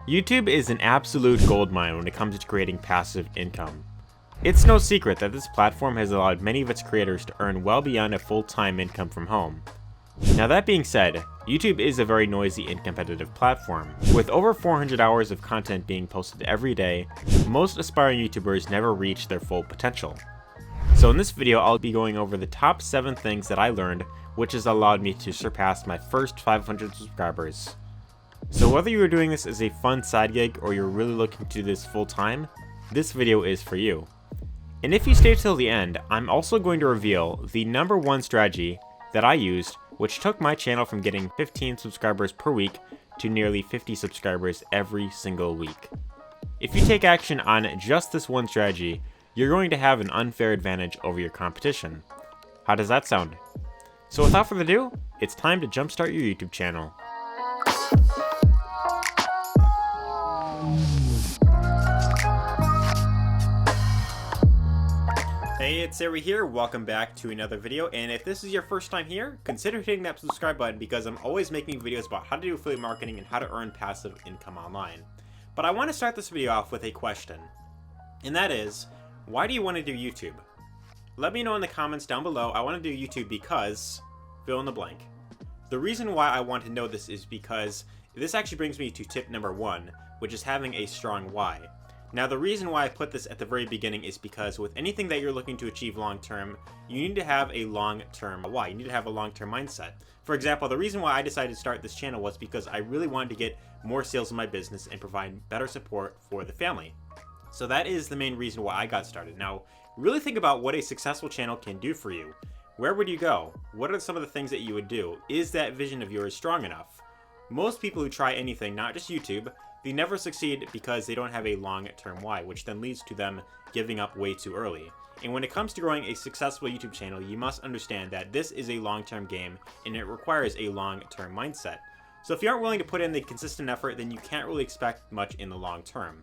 YouTube is an absolute goldmine when it comes to creating passive income. It's no secret that this platform has allowed many of its creators to earn well beyond a full-time income from home. Now that being said, YouTube is a very noisy and competitive platform. With over 400 hours of content being posted every day, most aspiring YouTubers never reach their full potential. So in this video, I'll be going over the top 7 things that I learned, which has allowed me to surpass my first 500 subscribers. So whether you are doing this as a fun side gig or you're really looking to do this full time, this video is for you. And if you stay till the end, I'm also going to reveal the number 1 strategy that I used, which took my channel from getting 15 subscribers per week to nearly 50 subscribers every single week. If you take action on just this one strategy, you're going to have an unfair advantage over your competition. How does that sound? So without further ado, it's time to jumpstart your YouTube channel. Hey, it's Arie here. Welcome back to another video, and if this is your first time here, consider hitting that subscribe button because I'm always making videos about how to do affiliate marketing and how to earn passive income online. But I want to start this video off with a question, and that is, why do you want to do YouTube? Let me know in the comments down below. I want to do YouTube because, fill in the blank. The reason why I want to know this is because this actually brings me to tip number 1, which is having a strong why. Now, the reason why I put this at the very beginning is because with anything that you're looking to achieve long term, you need to have a long-term why. You need to have a long-term mindset. For example, the reason why I decided to start this channel was because I really wanted to get more sales in my business and provide better support for the family. So that is the main reason why I got started. Now, really think about what a successful channel can do for you. Where would you go? What are some of the things that you would do? Is that vision of yours strong enough? Most people who try anything, not just YouTube, they never succeed because they don't have a long-term why, which then leads to them giving up way too early. And when it comes to growing a successful YouTube channel, you must understand that this is a long-term game and it requires a long-term mindset. So if you aren't willing to put in the consistent effort, then you can't really expect much in the long term.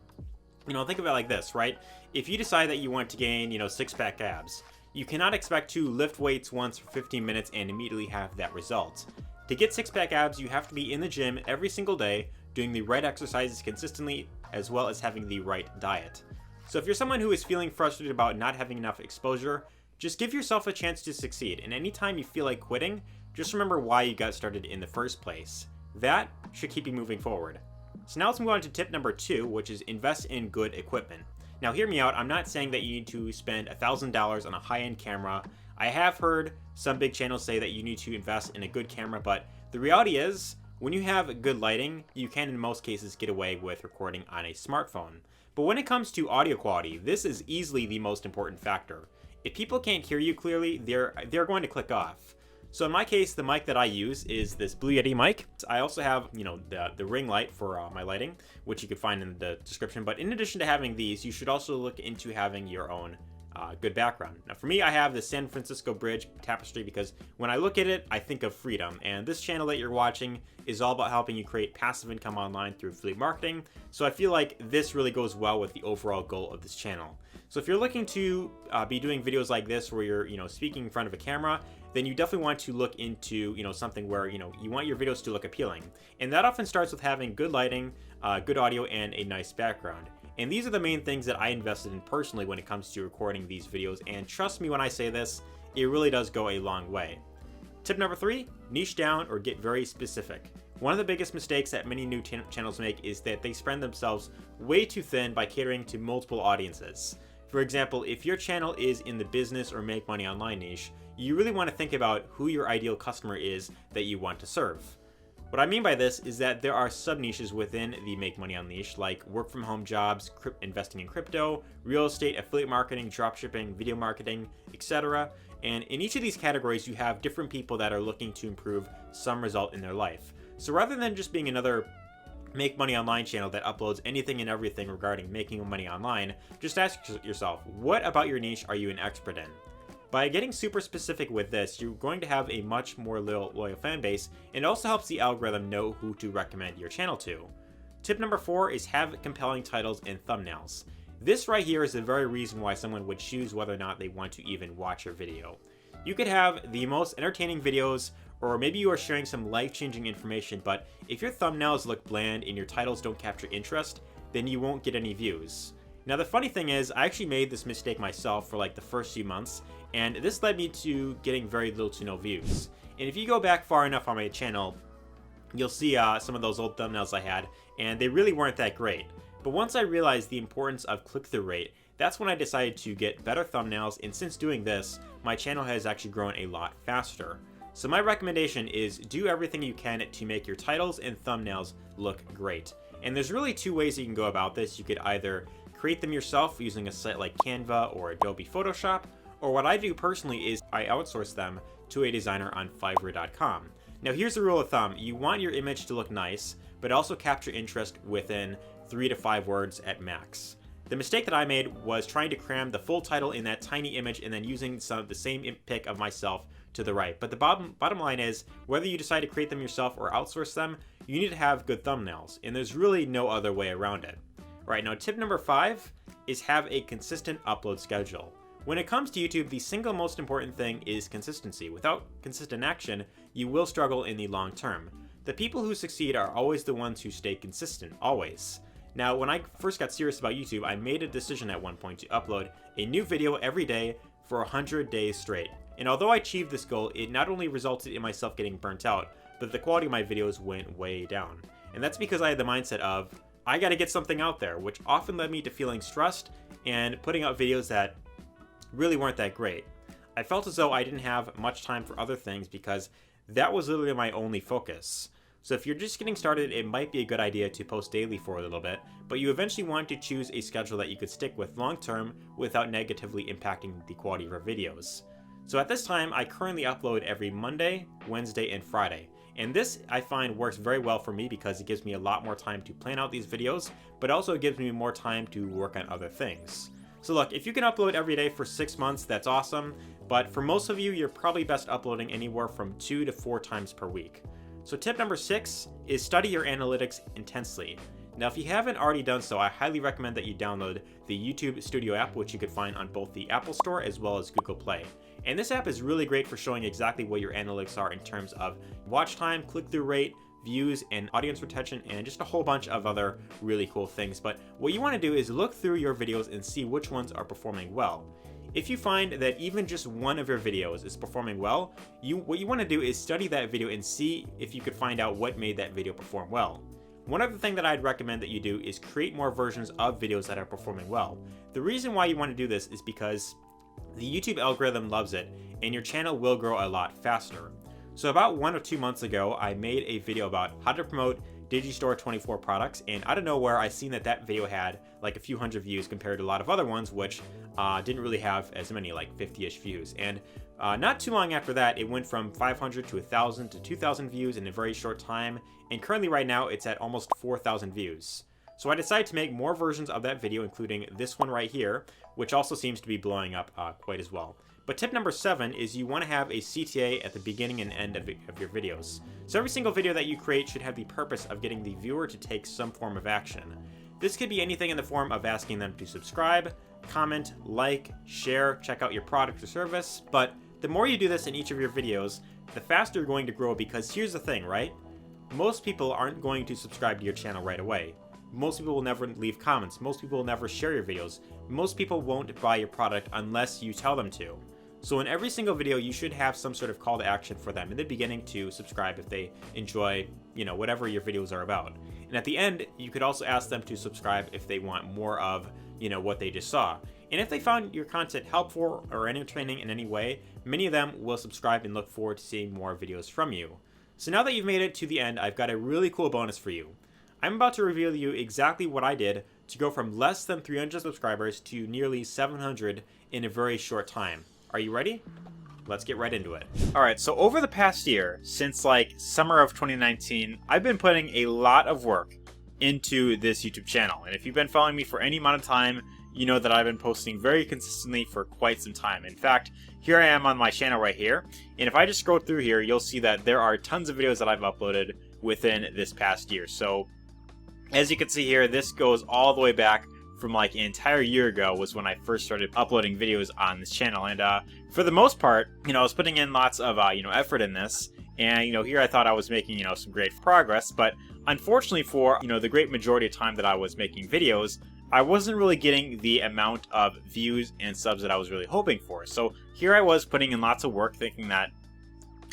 Think of it like this, right? If you decide that you want to gain, six-pack abs, you cannot expect to lift weights once for 15 minutes and immediately have that result. To get six-pack abs, you have to be in the gym every single day, doing the right exercises consistently, as well as having the right diet. So if you're someone who is feeling frustrated about not having enough exposure, just give yourself a chance to succeed. And anytime you feel like quitting, just remember why you got started in the first place. That should keep you moving forward. So now let's move on to tip number 2, which is invest in good equipment. Now hear me out, I'm not saying that you need to spend $1,000 on a high-end camera. I have heard some big channels say that you need to invest in a good camera, but the reality is, when you have good lighting, you can in most cases get away with recording on a smartphone. But when it comes to audio quality, this is easily the most important factor. If people can't hear you clearly, they're going to click off. So in my case, the mic that I use is this Blue Yeti mic. I also have, the ring light for my lighting, which you can find in the description. But in addition to having these, you should also look into having your own good background. Now for me, I have the San Francisco Bridge tapestry because when I look at it, I think of freedom. And this channel that you're watching is all about helping you create passive income online through affiliate marketing. So I feel like this really goes well with the overall goal of this channel. So if you're looking to be doing videos like this where you're speaking in front of a camera, then you definitely want to look into something where you want your videos to look appealing. And that often starts with having good lighting, good audio, and a nice background. And these are the main things that I invested in personally when it comes to recording these videos, and trust me when I say this, it really does go a long way. Tip number 3, niche down or get very specific. One of the biggest mistakes that many new channels make is that they spread themselves way too thin by catering to multiple audiences. For example, if your channel is in the business or make money online niche, you really want to think about who your ideal customer is that you want to serve. What I mean by this is that there are sub-niches within the make money on niche, like work from home jobs, investing in crypto, real estate, affiliate marketing, dropshipping, video marketing, etc. And in each of these categories, you have different people that are looking to improve some result in their life. So rather than just being another make money online channel that uploads anything and everything regarding making money online, just ask yourself, what about your niche are you an expert in? By getting super specific with this, you're going to have a much more loyal fan base, and it also helps the algorithm know who to recommend your channel to. Tip number 4 is have compelling titles and thumbnails. This right here is the very reason why someone would choose whether or not they want to even watch your video. You could have the most entertaining videos or maybe you are sharing some life-changing information, but if your thumbnails look bland and your titles don't capture interest, then you won't get any views. Now the funny thing is, I actually made this mistake myself for like the first few months, and this led me to getting very little to no views. And if you go back far enough on my channel, you'll see some of those old thumbnails I had, and they really weren't that great. But once I realized the importance of click-through rate, that's when I decided to get better thumbnails, and since doing this, my channel has actually grown a lot faster. So my recommendation is do everything you can to make your titles and thumbnails look great. And there's really two ways you can go about this. You could either create them yourself using a site like Canva or Adobe Photoshop, or what I do personally is I outsource them to a designer on Fiverr.com. Now here's the rule of thumb. You want your image to look nice, but also capture interest within 3 to 5 words at max. The mistake that I made was trying to cram the full title in that tiny image and then using some of the same pic of myself to the right. But the bottom line is, whether you decide to create them yourself or outsource them, you need to have good thumbnails, and there's really no other way around it. Alright, now tip number 5 is have a consistent upload schedule. When it comes to YouTube, the single most important thing is consistency. Without consistent action, you will struggle in the long term. The people who succeed are always the ones who stay consistent, always. Now, when I first got serious about YouTube, I made a decision at one point to upload a new video every day for 100 days straight. And although I achieved this goal, it not only resulted in myself getting burnt out, but the quality of my videos went way down. And that's because I had the mindset of, I gotta get something out there, which often led me to feeling stressed and putting out videos that really weren't that great. I felt as though I didn't have much time for other things because that was literally my only focus. So if you're just getting started, it might be a good idea to post daily for a little bit, but you eventually want to choose a schedule that you could stick with long term without negatively impacting the quality of your videos. So at this time, I currently upload every Monday, Wednesday, and Friday. And this, I find, works very well for me because it gives me a lot more time to plan out these videos, but also gives me more time to work on other things. So look, if you can upload every day for 6 months, that's awesome, but for most of you, you're probably best uploading anywhere from 2 to 4 times per week. So tip number 6 is study your analytics intensely. Now, if you haven't already done so, I highly recommend that you download the YouTube Studio app, which you could find on both the Apple Store as well as Google Play. And this app is really great for showing exactly what your analytics are in terms of watch time, click-through rate, views, and audience retention, and just a whole bunch of other really cool things. But what you want to do is look through your videos and see which ones are performing well. If you find that even just one of your videos is performing well, what you want to do is study that video and see if you could find out what made that video perform well. One other thing that I'd recommend that you do is create more versions of videos that are performing well. The reason why you want to do this is because the YouTube algorithm loves it, and your channel will grow a lot faster. So about 1 or 2 months ago, I made a video about how to promote Digistore 24 products, and out of nowhere, I seen that video had like a few hundred views compared to a lot of other ones, which didn't really have as many, like 50-ish views. And not too long after that, it went from 500 to 1,000 to 2,000 views in a very short time, and currently right now, it's at almost 4,000 views. So I decided to make more versions of that video, including this one right here, which also seems to be blowing up quite as well. But tip number 7 is you want to have a CTA at the beginning and end of your videos. So every single video that you create should have the purpose of getting the viewer to take some form of action. This could be anything in the form of asking them to subscribe, comment, like, share, check out your product or service. But the more you do this in each of your videos, the faster you're going to grow, because here's the thing, right? Most people aren't going to subscribe to your channel right away. Most people will never leave comments. Most people will never share your videos. Most people won't buy your product unless you tell them to. So in every single video, you should have some sort of call to action for them in the beginning to subscribe if they enjoy, whatever your videos are about. And at the end, you could also ask them to subscribe if they want more of, what they just saw. And if they found your content helpful or entertaining in any way, many of them will subscribe and look forward to seeing more videos from you. So now that you've made it to the end, I've got a really cool bonus for you. I'm about to reveal to you exactly what I did to go from less than 300 subscribers to nearly 700 in a very short time. Are you ready? Let's get right into it. Alright, so over the past year, since like summer of 2019, I've been putting a lot of work into this YouTube channel. And if you've been following me for any amount of time, you know that I've been posting very consistently for quite some time. In fact, here I am on my channel right here. And if I just scroll through here, you'll see that there are tons of videos that I've uploaded within this past year. So as you can see here, this goes all the way back from like an entire year ago was when I first started uploading videos on this channel. And for the most part, I was putting in lots of effort in this, And, here I thought I was making, some great progress, but unfortunately for, the great majority of time that I was making videos, I wasn't really getting the amount of views and subs that I was really hoping for. So here I was putting in lots of work thinking that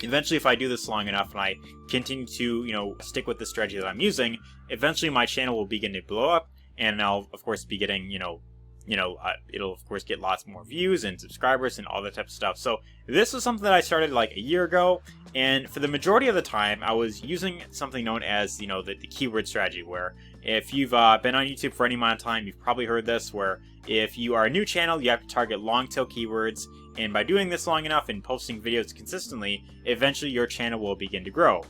eventually if I do this long enough and I continue to, stick with the strategy that I'm using, eventually my channel will begin to blow up and I'll, of course, be getting, it'll of course get lots more views and subscribers and all that type of stuff. So this was something that I started like a year ago, and for the majority of the time I was using something known as the keyword strategy, where if you've been on YouTube for any amount of time, you've probably heard this, where if you are a new channel, you have to target long tail keywords, and by doing this long enough and posting videos consistently, eventually your channel will begin to grow.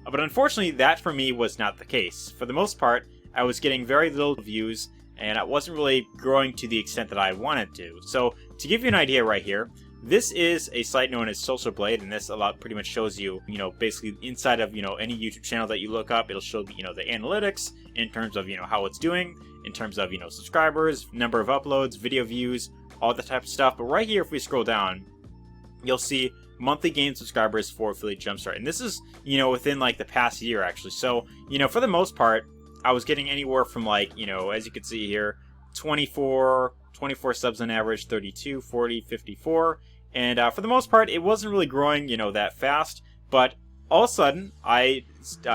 But unfortunately, that for me was not the case. For the most part, I was getting very little views, and I wasn't really growing to the extent that I wanted to. So to give you an idea right here, this is a site known as Social Blade, and this pretty much shows you, basically inside of, any YouTube channel that you look up, it'll show, the analytics in terms of, how it's doing, in terms of, subscribers, number of uploads, video views, all that type of stuff. But right here, if we scroll down, you'll see monthly gained subscribers for Affiliate Jumpstart. And this is, within like the past year actually. So, for the most part, I was getting anywhere from like, as you can see here, 24 subs on average, 32, 40, 54. And for the most part, it wasn't really growing, that fast. But all of a sudden, I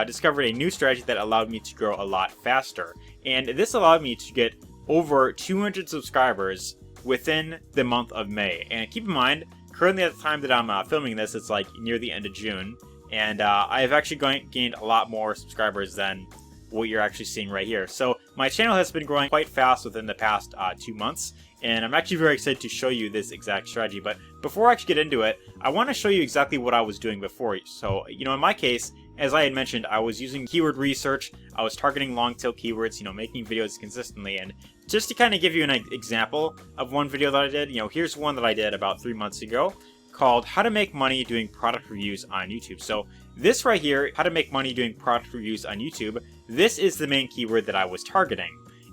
discovered a new strategy that allowed me to grow a lot faster. And this allowed me to get over 200 subscribers within the month of May. And keep in mind, currently at the time that I'm filming this, it's like near the end of June. And I've actually gained a lot more subscribers than what you're actually seeing right here. So my channel has been growing quite fast within the past 2 months, and I'm actually very excited to show you this exact strategy. But before I actually get into it, I want to show you exactly what I was doing before. So, in my case, as I had mentioned, I was using keyword research, I was targeting long tail keywords, making videos consistently. And just to kind of give you an example of one video that I did, here's one that I did about 3 months ago called How to Make Money Doing Product Reviews on YouTube. So this right here, how to make money doing product reviews on YouTube, this is the main keyword that I was targeting.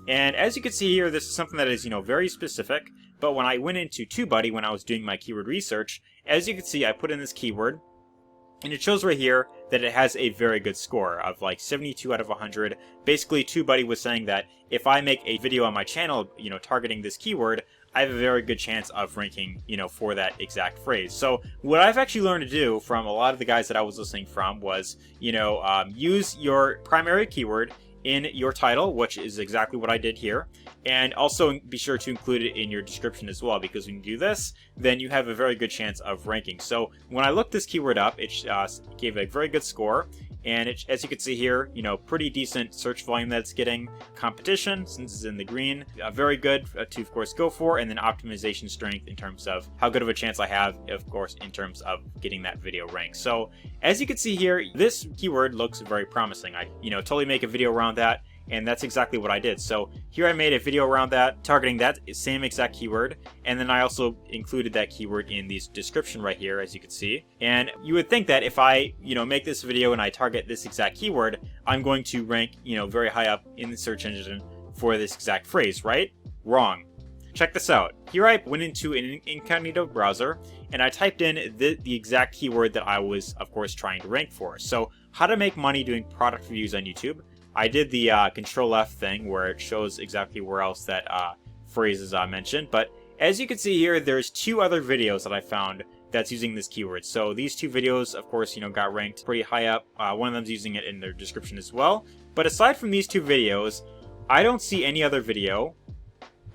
And as you can see here, this is something that is, very specific. But when I went into TubeBuddy, when I was doing my keyword research, as you can see, I put in this keyword, and it shows right here that it has a very good score of like 72 out of 100. Basically, TubeBuddy was saying that if I make a video on my channel, targeting this keyword, I have a very good chance of ranking, for that exact phrase. So what I've actually learned to do from a lot of the guys that I was listening from was, use your primary keyword in your title, which is exactly what I did here. And also be sure to include it in your description as well, because when you do this, then you have a very good chance of ranking. So when I looked this keyword up, it gave a very good score. And as you can see here, pretty decent search volume that it's getting. Competition, since it's in the green, very good to, of course, go for. And then optimization strength in terms of how good of a chance I have, of course, in terms of getting that video ranked. So as you can see here, this keyword looks very promising. I, totally make a video around that. And that's exactly what I did. So here I made a video around that, targeting that same exact keyword. And then I also included that keyword in the description right here, as you can see. And you would think that if I, make this video and I target this exact keyword, I'm going to rank, very high up in the search engine for this exact phrase, right? Wrong. Check this out. Here I went into an incognito browser and I typed in the exact keyword that I was, of course, trying to rank for. So how to make money doing product reviews on YouTube. I did the Control F thing where it shows exactly where else that phrase is mentioned. But as you can see here, there's 2 other videos that I found that's using this keyword. So these 2 videos, of course, got ranked pretty high up. One of them's using it in their description as well. But aside from these 2 videos, I don't see any other video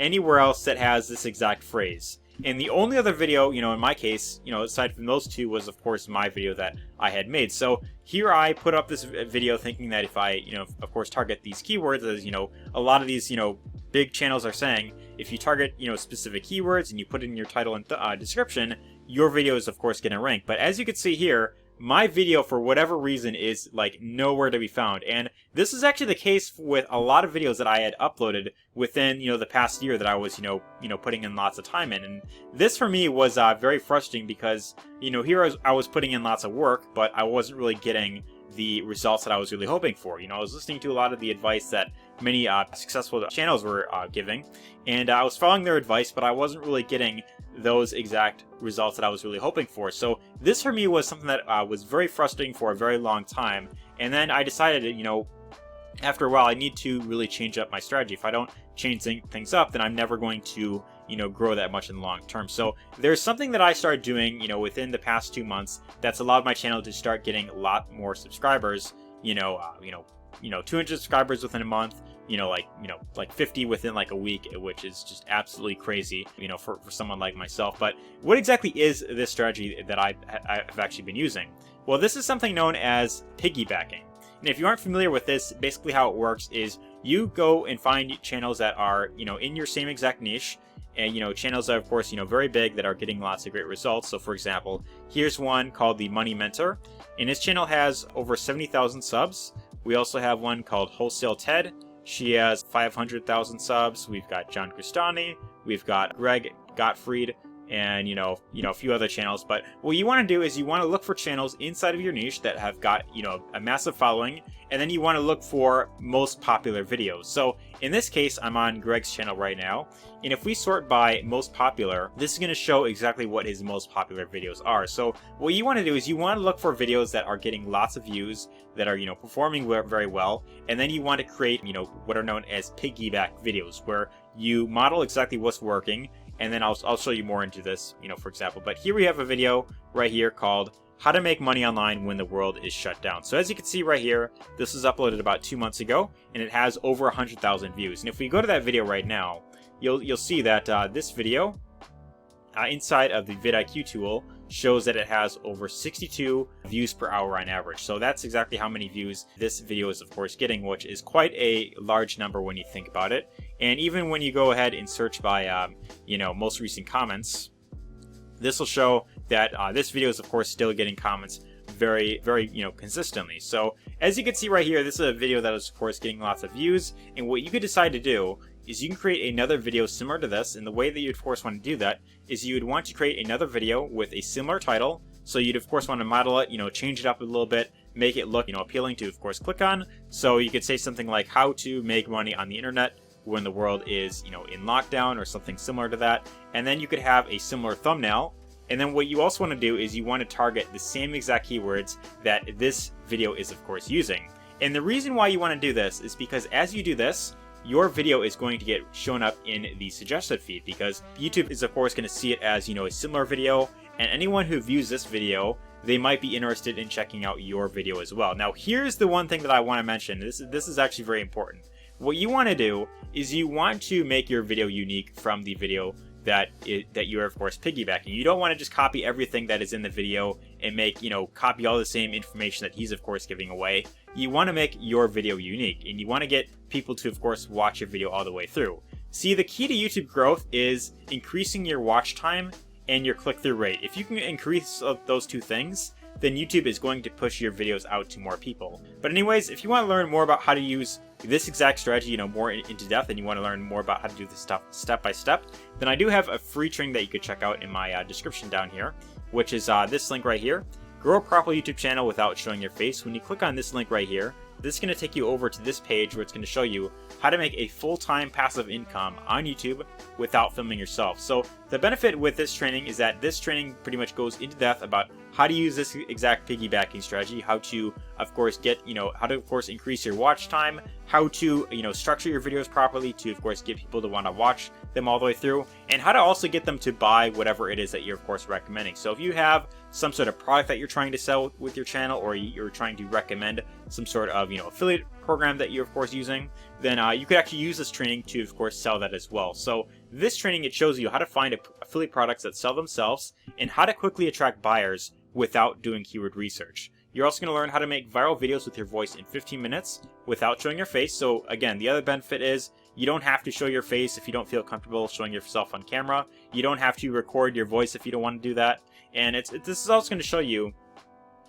anywhere else that has this exact phrase. And the only other video, in my case, aside from those 2 was, of course, my video that I had made. So here I put up this video thinking that if I, of course, target these keywords, as, a lot of these, big channels are saying, if you target, specific keywords and you put it in your title and description, your video is, of course, going to rank. But as you can see here, my video, for whatever reason, is like nowhere to be found. And this is actually the case with a lot of videos that I had uploaded within, the past year that I was, putting in lots of time in. And this for me was very frustrating because, here I was putting in lots of work, but I wasn't really getting the results that I was really hoping for. I was listening to a lot of the advice that many successful channels were giving, and I was following their advice, but I wasn't really getting those exact results that I was really hoping for. So this for me was something that was very frustrating for a very long time, and then I decided, after a while, I need to really change up my strategy. If I don't change things up, then I'm never going to, grow that much in the long term. So there's something that I started doing, within the past 2 months that's allowed my channel to start getting a lot more subscribers. 200 subscribers within a month. Like 50 within like a week, which is just absolutely crazy, for someone like myself. But what exactly is this strategy that I've actually been using? Well, this is something known as piggybacking. And if you aren't familiar with this, basically how it works is you go and find channels that are, in your same exact niche, and, channels that are, of course, very big that are getting lots of great results. So, for example, here's one called the Money Mentor, and his channel has over 70,000 subs. We also have one called Wholesale Ted. She has 500,000 subs. We've got John Cristani. We've got Greg Gottfried, and a few other channels. But what you want to do is you want to look for channels inside of your niche that have got a massive following, and then you want to look for most popular videos. So in this case, I'm on Greg's channel right now, and if we sort by most popular, this is going to show exactly what his most popular videos are. So what you want to do is you want to look for videos that are getting lots of views, that are performing very well, and then you want to create what are known as piggyback videos, where you model exactly what's working. And then I'll show you more into this, for example. But here we have a video right here called How to Make Money Online When the World is Shut Down. So as you can see right here, this was uploaded about 2 months ago, and it has over 100,000 views. And if we go to that video right now, you'll see that this video inside of the vidIQ tool shows that it has over 62 views per hour on average. So that's exactly how many views this video is, of course, getting, which is quite a large number when you think about it. And even when you go ahead and search by, most recent comments, this will show that this video is, of course, still getting comments very, very, consistently. So as you can see right here, this is a video that is, of course, getting lots of views. And what you could decide to do is you can create another video similar to this, and the way that you'd of course want to do that is you would want to create another video with a similar title. So you'd of course want to model it, change it up a little bit, make it look, appealing to of course click on. So you could say something like how to make money on the internet when the world is, in lockdown, or something similar to that. And then you could have a similar thumbnail. And then what you also want to do is you want to target the same exact keywords that this video is of course using. And the reason why you want to do this is because as you do this, your video is going to get shown up in the suggested feed, because YouTube is of course going to see it as, a similar video, and anyone who views this video, they might be interested in checking out your video as well. Now here's the one thing that I want to mention. This is actually very important. What you want to do is you want to make your video unique from the video that you are of course piggybacking. You don't want to just copy everything that is in the video and make, copy all the same information that he's of course giving away. You want to make your video unique, and you want to get people to of course watch your video all the way through. See, the key to YouTube growth is increasing your watch time and your click-through rate. If you can increase those two things, then YouTube is going to push your videos out to more people. But anyways, if you want to learn more about how to use this exact strategy, more into depth, and you want to learn more about how to do this stuff step by step, then I do have a free training that you could check out in my description down here, which is this link right here. Grow a profitable YouTube channel without showing your face. When you click on this link right here, this is going to take you over to this page where it's going to show you how to make a full-time passive income on YouTube without filming yourself. So the benefit with this training is that this training pretty much goes into depth about how to use this exact piggybacking strategy, how to of course get, how to of course increase your watch time, how to, structure your videos properly to of course get people to want to watch them all the way through, and how to also get them to buy whatever it is that you're of course recommending. So if you have some sort of product that you're trying to sell with your channel, or you're trying to recommend some sort of affiliate program that you're of course using, then you could actually use this training to of course sell that as well. So this training, it shows you how to find affiliate products that sell themselves and how to quickly attract buyers without doing keyword research. You're also going to learn how to make viral videos with your voice in 15 minutes without showing your face. So again, the other benefit is you don't have to show your face if you don't feel comfortable showing yourself on camera. You don't have to record your voice if you don't want to do that. And this is also going to show you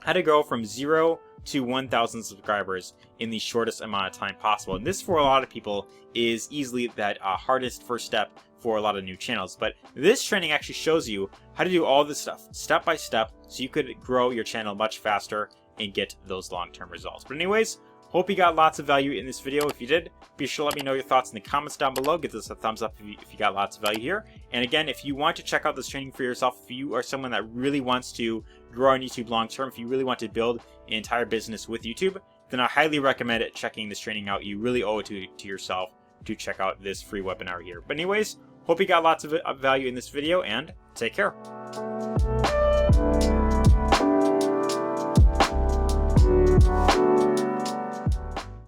how to go from 0 to 1,000 subscribers in the shortest amount of time possible. And this, for a lot of people, is easily that hardest first step for a lot of new channels. But this training actually shows you how to do all this stuff step by step, so you could grow your channel much faster and get those long-term results. But anyways, Hope you got lots of value in this video. If you did, be sure to let me know your thoughts in the comments down below. Give this a thumbs up if you got lots of value here. And again, if you want to check out this training for yourself, if you are someone that really wants to grow on YouTube long term, if you really want to build an entire business with YouTube, then I highly recommend checking this training out. You really owe it to yourself to check out this free webinar here. But anyways, hope you got lots of value in this video, and take care.